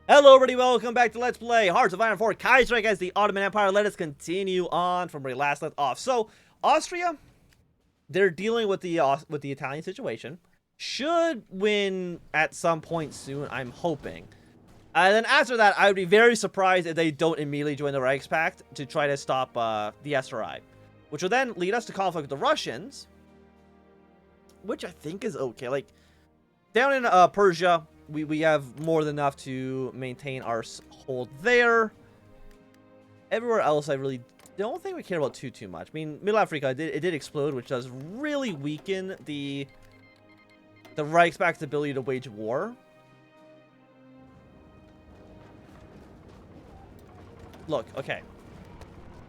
Hello everybody, welcome back to Let's Play Hearts of Iron 4 Kaiserreich as the Ottoman Empire. Let us continue on from where we last left off. So, Austria, they're dealing with the Italian situation. Should win at some point soon, I'm hoping. And then after that, I would be very surprised if they don't immediately join the Reichspakt to try to stop the SRI. Which will then lead us to conflict with the Russians. Which I think is okay. Like, down in Persia, we have more than enough to maintain our hold there. Everywhere else, I really don't think we care about too much. I mean, Middle Africa, it did explode, which does really weaken the Reichspakt's ability to wage war. Look, okay.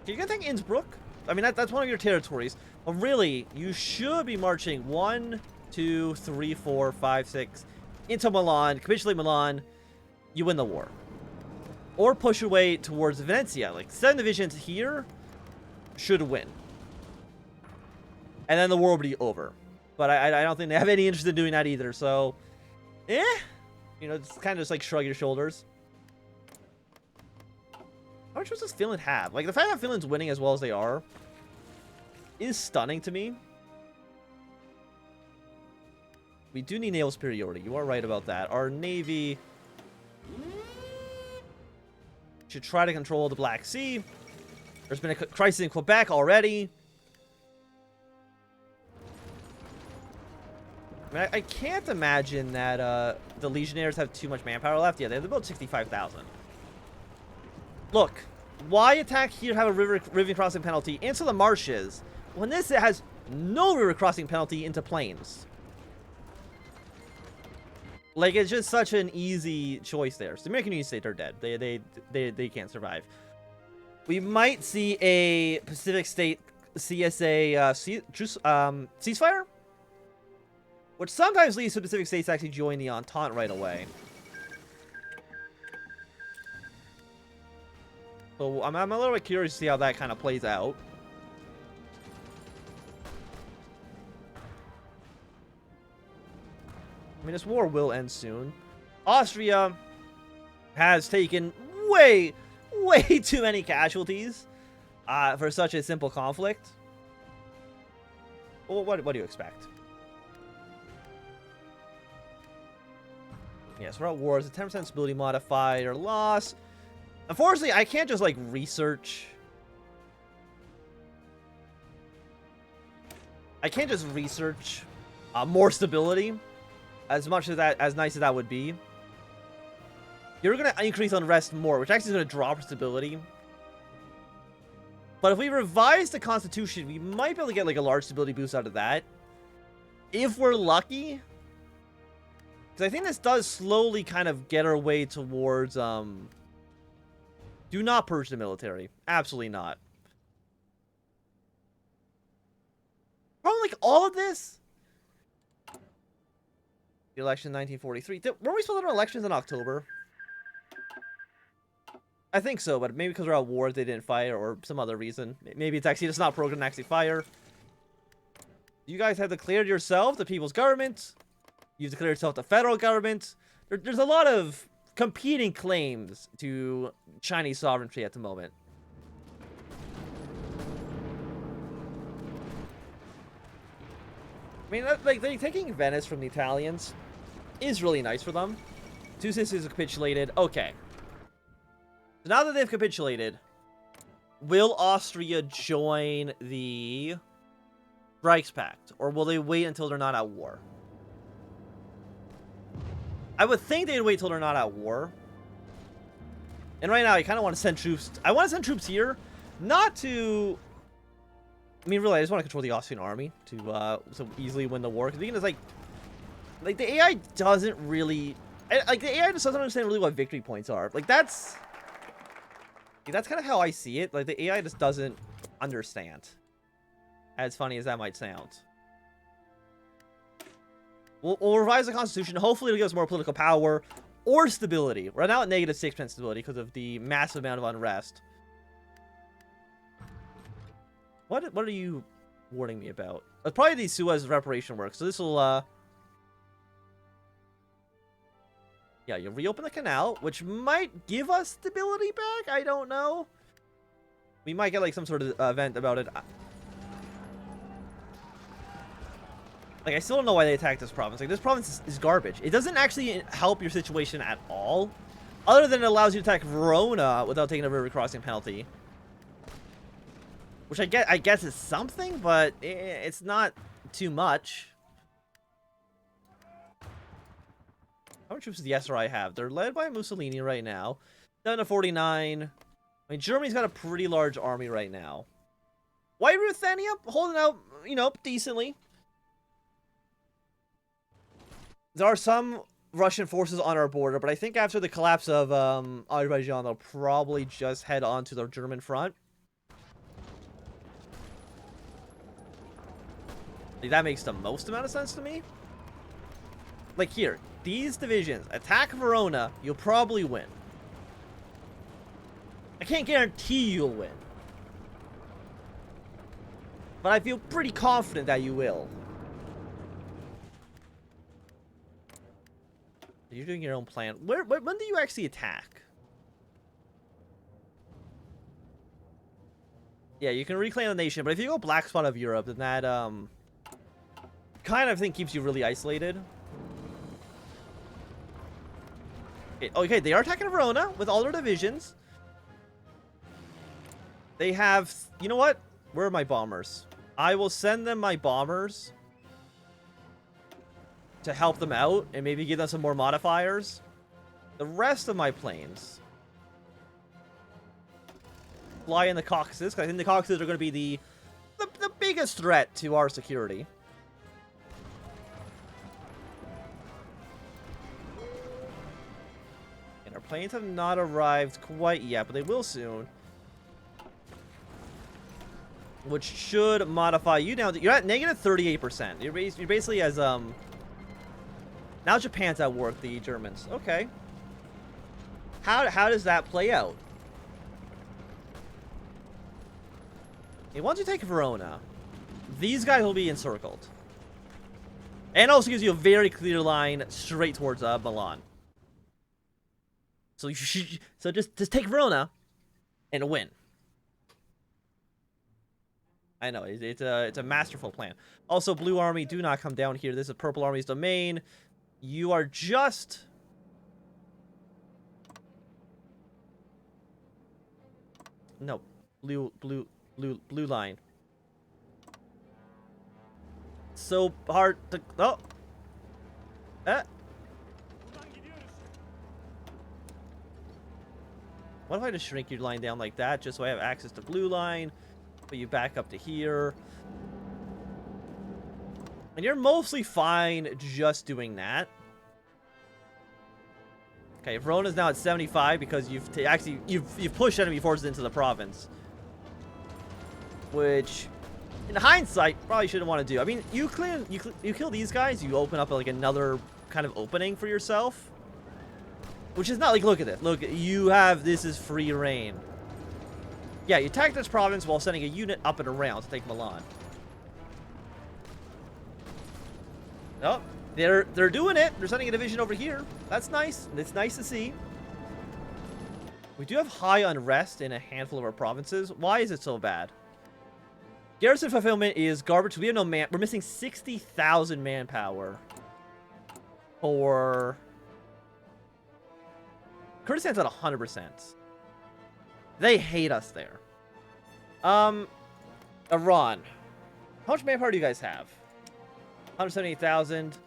You're gonna take Innsbruck. I mean, that's one of your territories. But really, you should be marching 1, 2, 3, 4, 5, 6 into Milan, capitulate Milan, you win the war. Or push your way towards Venetia. Like, 7 divisions here should win. And then the war will be over. But I don't think they have any interest in doing that either, so... You know, it's kind of just like shrug your shoulders. How much does Finland have? Like, the fact that Finland's winning as well as they are is stunning to me. We do need naval superiority. You are right about that. Our navy should try to control the Black Sea. There's been a crisis in Quebec already. I mean, I can't imagine that the Legionnaires have too much manpower left. Yeah, they have about 65,000. Look, why attack here, have a river crossing penalty into the marshes, when this has no river crossing penalty into plains? Like, it's just such an easy choice there. So the American Union States are dead. They can't survive. We might see a Pacific State CSA ceasefire, which sometimes leads to Pacific States actually join the Entente right away. So I'm a little bit curious to see how that kind of plays out. I mean, this war will end soon. Austria has taken way too many casualties for such a simple conflict. Well, what do you expect? Yes, we're at war. It's a 10% stability modifier loss. Unfortunately, I can't just, like, research. I can't just research more stability. As much as that, as nice as that would be. You're going to increase unrest more, which actually is going to drop stability. But if we revise the Constitution, we might be able to get, like, a large stability boost out of that. If we're lucky. Because I think this does slowly kind of get our way towards, do not purge the military. Absolutely not. Probably, like, all of this. The election in 1943. Were we supposed to have elections in October? I think so, but maybe because we're at war, they didn't fire, or some other reason. Maybe it's actually just not programmed to actually fire. You guys have declared yourself the people's government. You've declared yourself the federal government. There's a lot of competing claims to Chinese sovereignty at the moment. I mean, like, taking Venice from the Italians is really nice for them. Two cities have capitulated. Okay. So now that they've capitulated, will Austria join the Reichspakt? Or will they wait until they're not at war? I would think they'd wait until they're not at war. And right now, I kind of want to send troops. I want to send troops here, not to... I mean, really, I just want to control the Austrian army to so easily win the war. Because it's like the AI doesn't really, like, the AI just doesn't understand really what victory points are. Like, that's kind of how I see it. Like, the AI just doesn't understand. As funny as that might sound. We'll revise the Constitution. Hopefully, it'll give us more political power or stability. We're now at negative 6% stability because of the massive amount of unrest. What are you warning me about? It's probably the Suez reparation work. So this will Yeah, you reopen the canal, which might give us stability back. I don't know. We might get like some sort of event about it. Like, I still don't know why they attacked this province. Like, this province is garbage. It doesn't actually help your situation at all, other than it allows you to attack Verona without taking a river crossing penalty. Which I guess is something, but it's not too much. How many troops does the SRI have? They're led by Mussolini right now. Down to 49. I mean, Germany's got a pretty large army right now. White Ruthenia holding out, you know, decently. There are some Russian forces on our border, but I think after the collapse of Azerbaijan, they'll probably just head on to the German front. Like, that makes the most amount of sense to me. Like, here, these divisions attack Verona, you'll probably win. I can't guarantee you'll win, but I feel pretty confident that you will. You're doing your own plan. When do you actually attack? Yeah, you can reclaim the nation, but if you go black spot of Europe, then that kind of thing keeps you really isolated. Okay, they are attacking Verona with all their divisions. They have, you know what? Where are my bombers? I will send them my bombers to help them out and maybe give them some more modifiers. The rest of my planes fly in the Caucasus, because I think the Caucasus are going to be the biggest threat to our security. And our planes have not arrived quite yet, but they will soon. Which should modify you down. You're at negative 38%. You're basically as now Japan's at work, the Germans. Okay. How does that play out? Okay, once you take Verona, these guys will be encircled. And also gives you a very clear line straight towards Milan. So just take Verona and win. I know, it's a masterful plan. Also, Blue Army, do not come down here. This is Purple Army's domain. You are just... No, blue line. So hard to... Oh! What if I just shrink your line down like that, just so I have access to blue line? Put you back up to here. And you're mostly fine just doing that. Okay, Verona's now at 75 because you've pushed enemy forces into the province. Which, in hindsight, probably shouldn't want to do. I mean, you kill these guys, you open up like another kind of opening for yourself. Which is not like, look at it. Look, you have, this is free reign. Yeah, you attack this province while sending a unit up and around to take Milan. Oh, they're doing it. They're sending a division over here. That's nice. It's nice to see. We do have high unrest in a handful of our provinces. Why is it so bad? Garrison fulfillment is garbage. We have no man. We're missing 60,000 manpower. For Kurdistan's at 100%. They hate us there. Iran. How much manpower do you guys have? 178,000.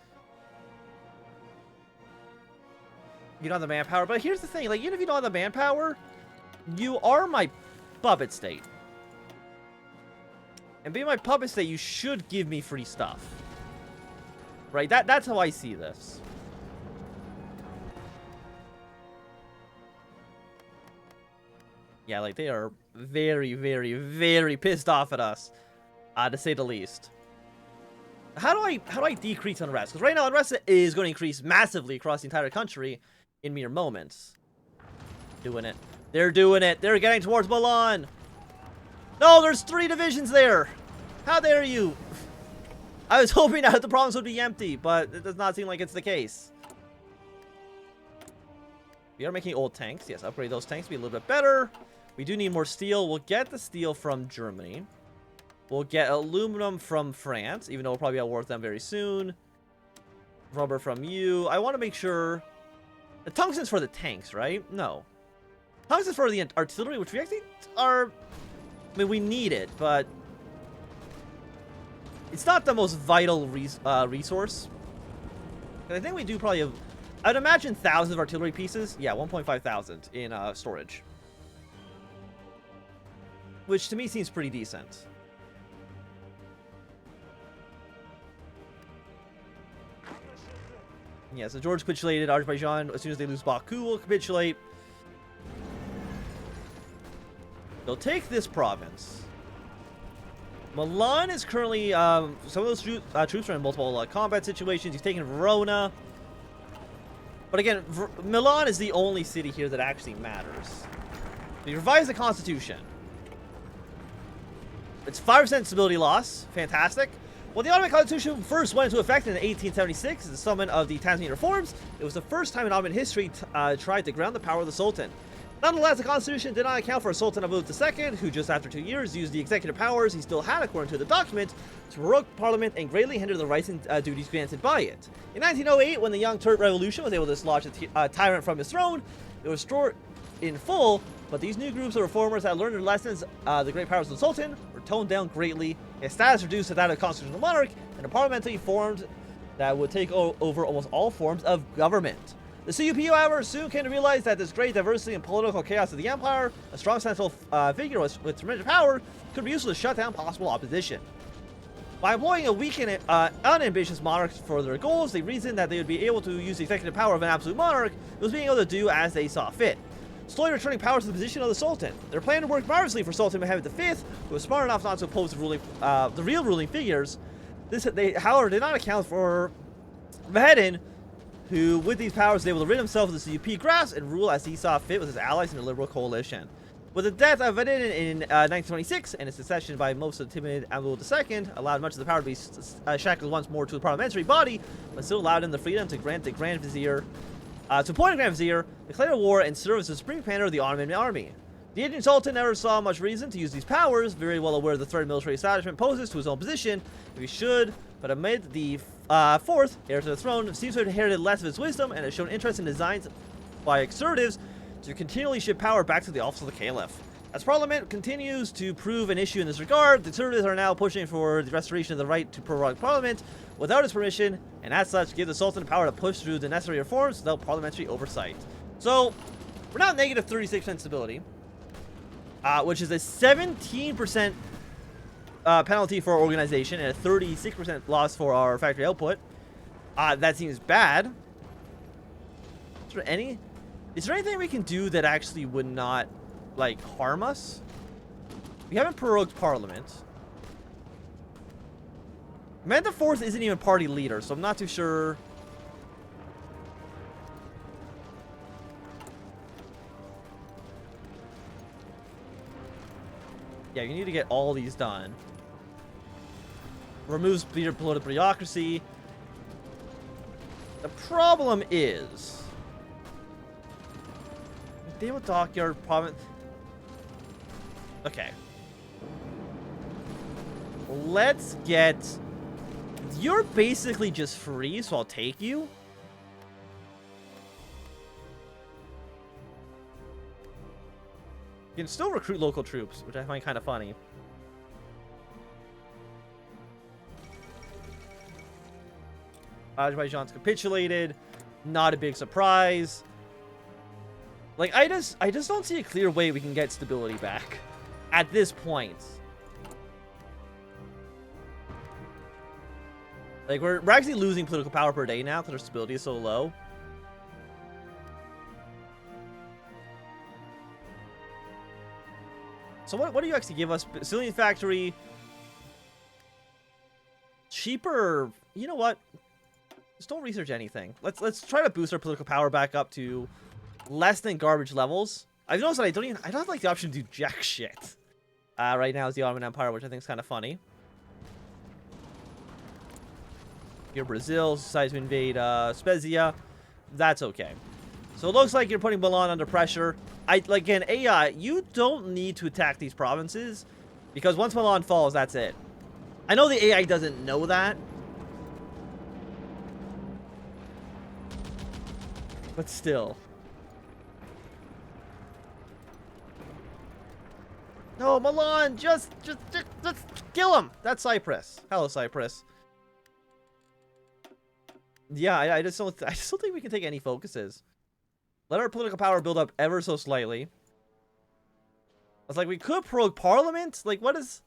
You don't have the manpower, but here's the thing. Like, even if you don't have the manpower, you are my puppet state. And being my puppet state, you should give me free stuff. Right? That's how I see this. Yeah, like, they are very, very, very pissed off at us, to say the least. How do I decrease unrest? Because right now, unrest is going to increase massively across the entire country in mere moments. Doing it. They're doing it. They're getting towards Milan. No, there's 3 divisions there. How dare you? I was hoping that the province would be empty, but it does not seem like it's the case. We are making old tanks. Yes, upgrade those tanks to be a little bit better. We do need more steel. We'll get the steel from Germany. We'll get aluminum from France, even though we'll probably be at war with them very soon. Rubber from you. I want to make sure... The tungsten's for the tanks, right? No. Tungsten's for the artillery, which we actually are... I mean, we need it, but... It's not the most vital resource. And I think we do probably have... I'd imagine thousands of artillery pieces. Yeah, 1.5 thousand in storage. Which to me seems pretty decent. Yeah, so George capitulated. Azerbaijan, as soon as they lose Baku, will capitulate. They'll take this province. Milan is currently... some of those troops are in multiple combat situations. He's taking Verona. But again, Milan is the only city here that actually matters. They revised the constitution. It's 5% stability loss. Fantastic. Well, the Ottoman constitution first went into effect in 1876 as the summon of the Tanzimat reforms. It was the first time in Ottoman history tried to ground the power of the Sultan. Nonetheless, the constitution did not account for Sultan Abdullah II, who just after 2 years used the executive powers he still had according to the document to prorogue parliament and greatly hinder the rights and duties granted by it. In 1908, when the Young Turk Revolution was able to dislodge the tyrant from his throne, it was restored in full, but these new groups of reformers had learned their lessons. The great powers of the Sultan were toned down greatly, his status reduced to that of constitutional monarch, and a parliamentary formed that would take over almost all forms of government. The CUP, however, soon came to realize that this great diversity and political chaos of the empire, a strong central figure with tremendous power, could be useful to shut down possible opposition. By employing a weak and unambitious monarch for their goals, they reasoned that they would be able to use the executive power of an absolute monarch, who was being able to do as they saw fit, slowly returning power to the position of the Sultan. Their plan worked marvelously for Sultan Mehmed V, who was smart enough not to oppose the real ruling figures. They, however, did not account for Mehmed, who, with these powers, was able to rid himself of the CUP grasp and rule as he saw fit with his allies in the liberal coalition. With the death of Mehmed in 1926 and his succession by most of the timid Abdullah II, allowed much of the power to be shackled once more to the parliamentary body, but still allowed him the freedom to grant the Grand Vizier, to appoint a Grand Vizier, declare war, and serve as the supreme commander of the Ottoman army. The aging Sultan never saw much reason to use these powers, very well aware of the threat military establishment poses to his own position, if he should, but amid the fourth, heir to the throne, seems to have inherited less of his wisdom and has shown interest in designs by conservatives to continually shift power back to the office of the Caliph. As Parliament continues to prove an issue in this regard, the conservatives are now pushing for the restoration of the right to prorogue Parliament without his permission, and as such, give the Sultan the power to push through the necessary reforms without parliamentary oversight. So, we're now negative 36% stability, which is a 17% penalty for our organization and a 36% loss for our factory output. That seems bad. Is there anything we can do that actually would not, like, harm us? We haven't prorogued Parliament. Mehmed IV isn't even party leader, so I'm not too sure. Yeah, you need to get all these done. Removes political bureaucracy. The problem is... Deal with Dockyard province. Okay. Let's get... You're basically just free, so I'll take you. You can still recruit local troops, which I find kind of funny. Azerbaijan's capitulated. Not a big surprise. Like, I just don't see a clear way we can get stability back at this point. Like, we're actually losing political power per day now because our stability is so low. So what do you actually give us? Brazilian factory. Cheaper. You know what? Just don't research anything. Let's try to boost our political power back up to less than garbage levels. I've noticed that I don't have like the option to do jack shit. Right now is the Ottoman Empire, which I think is kind of funny. Here, Brazil decides to invade Spezia. That's okay. So it looks like you're putting Milan under pressure. Again, AI, you don't need to attack these provinces, because once Milan falls, that's it. I know the AI doesn't know that, but still. No, Milan, just kill him. That's Cyprus. Hello, Cyprus. Yeah, I just don't think we can take any focuses. Let our political power build up ever so slightly. It's like we could prorogue Parliament. Like, what is?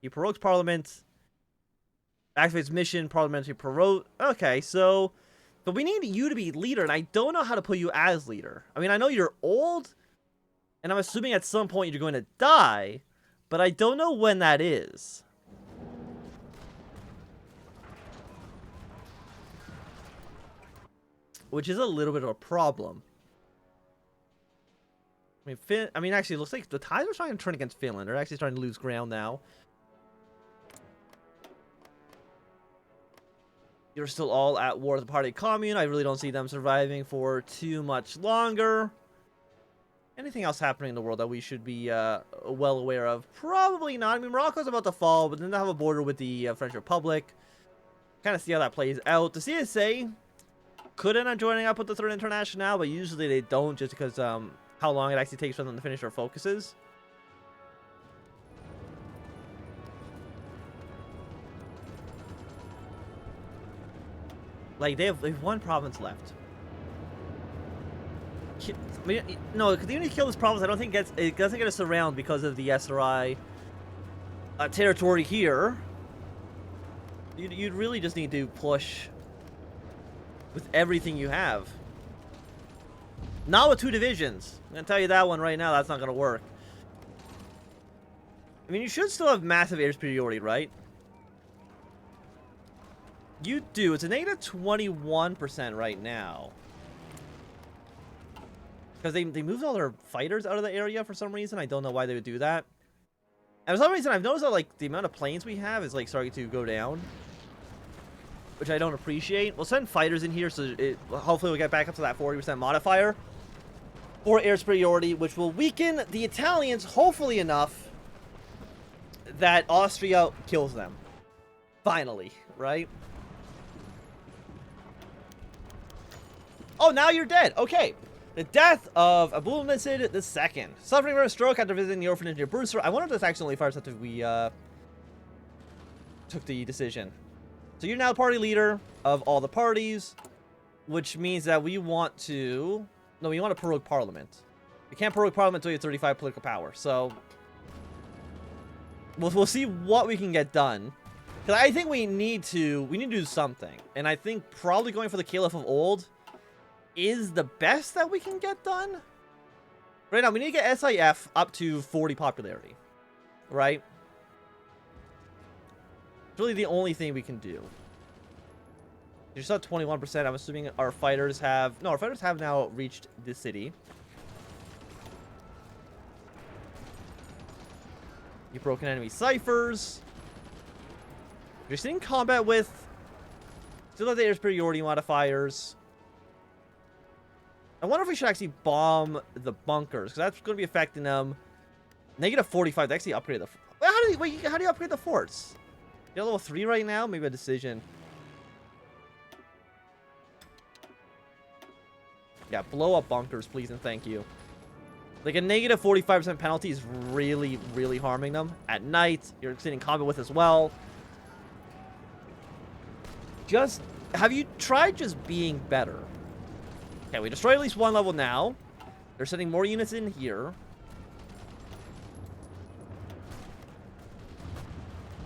He prorogues Parliament. Activates mission. Parliamentary prorogue. Okay, so, but we need you to be leader, and I don't know how to put you as leader. I mean, I know you're old, and I'm assuming at some point you're going to die, but I don't know when that is. Which is a little bit of a problem. I mean, actually, it looks like the tides are starting to turn against Finland. They're actually starting to lose ground now. You're still all at war with the Party Commune. I really don't see them surviving for too much longer. Anything else happening in the world that we should be well aware of? Probably not. I mean, Morocco's about to fall, but then they have a border with the French Republic. Kind of see how that plays out. The CSA could end up joining up with the Third International, but usually they don't, just because how long it actually takes for them to finish their focuses. Like, they have one province left. I mean, no, because even if you kill this province, I don't think it doesn't get us around because of the SRI territory here. You'd really just need to push with everything you have. Not with 2 divisions. I'm going to tell you that one right now, that's not going to work. I mean, you should still have massive air superiority, right? You do. It's a negative 21% right now. Because they moved all their fighters out of the area for some reason. I don't know why they would do that. And for some reason, I've noticed that, like, the amount of planes we have is, like, starting to go down, which I don't appreciate. We'll send fighters in here, so hopefully we'll get back up to that 40% modifier for air superiority, which will weaken the Italians, hopefully enough that Austria kills them. Finally, right? Oh, now you're dead. Okay. The death of Abdulmecid II. Suffering from a stroke after visiting the orphanage near Bursa. I wonder if this actually only fires after we took the decision. So you're now party leader of all the parties, which means that we want to... No, we want to prorogue Parliament. We can't prorogue Parliament until you have 35 political power. So we'll see what we can get done. Because I think we need to do something. And I think probably going for the Caliph of Old is the best that we can get done. Right now, we need to get SIF up to 40 popularity. Right? It's really the only thing we can do. You're still at 21%. I'm assuming our fighters have... No, our fighters have now reached the city. You've broken enemy ciphers. You're seeing combat with... Still have the air superiority modifiers. I wonder if we should actually bomb the bunkers, because that's going to be affecting them. Negative 45. They actually upgrade the... How do you upgrade the forts? You're level 3 right now? Maybe a decision. Yeah, blow up bunkers, please and thank you. Like, a negative 45% penalty is really, really harming them. At night, you're sitting in combat with as well. Just... Have you tried just being better? Okay, we destroyed at least one level now. They're sending more units in here.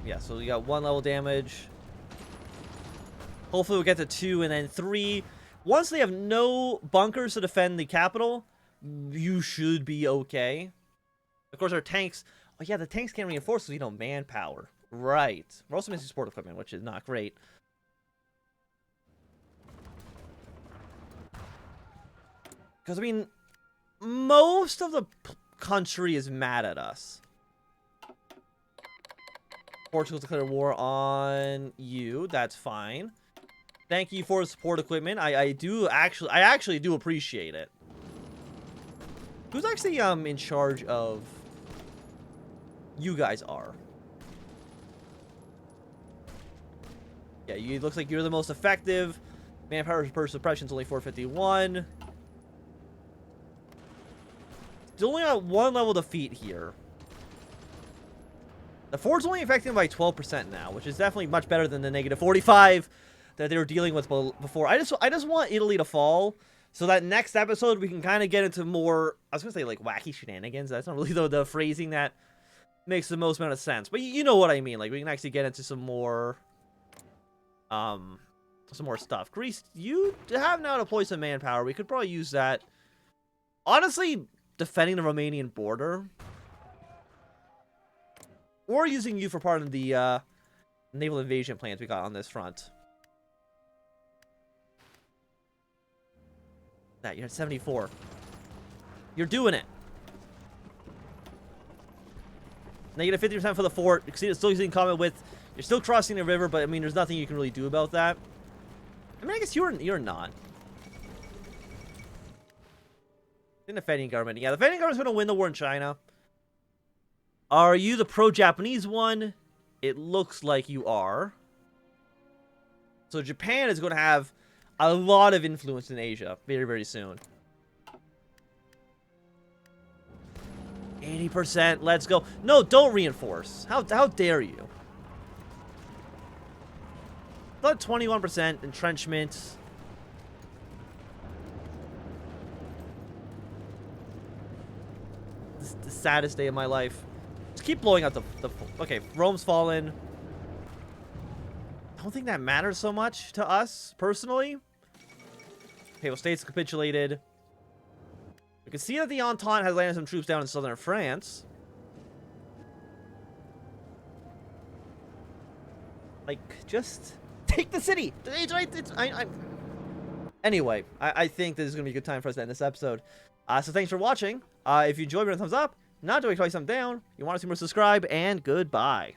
Yeah, so we got 1 level damage. Hopefully we'll get to 2 and then 3. Once they have no bunkers to defend the capital, you should be okay. Of course, our tanks... Oh, yeah, the tanks can't reinforce because we don't manpower. Right. We're also missing support equipment, which is not great. Because, I mean, most of the country is mad at us. Portugal's declared war on you. That's fine. Thank you for the support equipment. I actually do appreciate it. Who's actually in charge of? You guys are. Yeah, you looks like you're the most effective. Manpower per suppression's only 451. Still only got one level defeat here. The fort's only affecting by 12% now, which is definitely much better than the negative 45 that they were dealing with before. I just want Italy to fall, so that next episode we can kind of get into more, I was gonna say like wacky shenanigans. That's not really the phrasing that makes the most amount of sense, but you know what I mean. Like, we can actually get into some more stuff. Greece, you have now deployed some manpower. We could probably use that. Honestly, defending the Romanian border, or using you for part of the naval invasion plans we got on this front. That you're at 74. You're doing it. Negative 50% for the fort. You see, it's still using combat with. You're still crossing the river, but I mean, there's nothing you can really do about that. I mean, I guess you're not. The defending government. Yeah, the defending government's going to win the war in China. Are you the pro-Japanese one? It looks like you are. So Japan is going to have a lot of influence in Asia very, very soon. 80%. Let's go. No, don't reinforce. How dare you? About 21% entrenchment. This is the saddest day of my life. Just keep blowing out the okay, Rome's fallen. I don't think that matters so much to us, personally. Papal States capitulated. We can see that the Entente has landed some troops down in southern France. Like, just take the city. Anyway, I think this is going to be a good time for us to end this episode. So thanks for watching. If you enjoyed, give it a thumbs up. Not doing twice, thumb down. You want to see more, subscribe, and goodbye.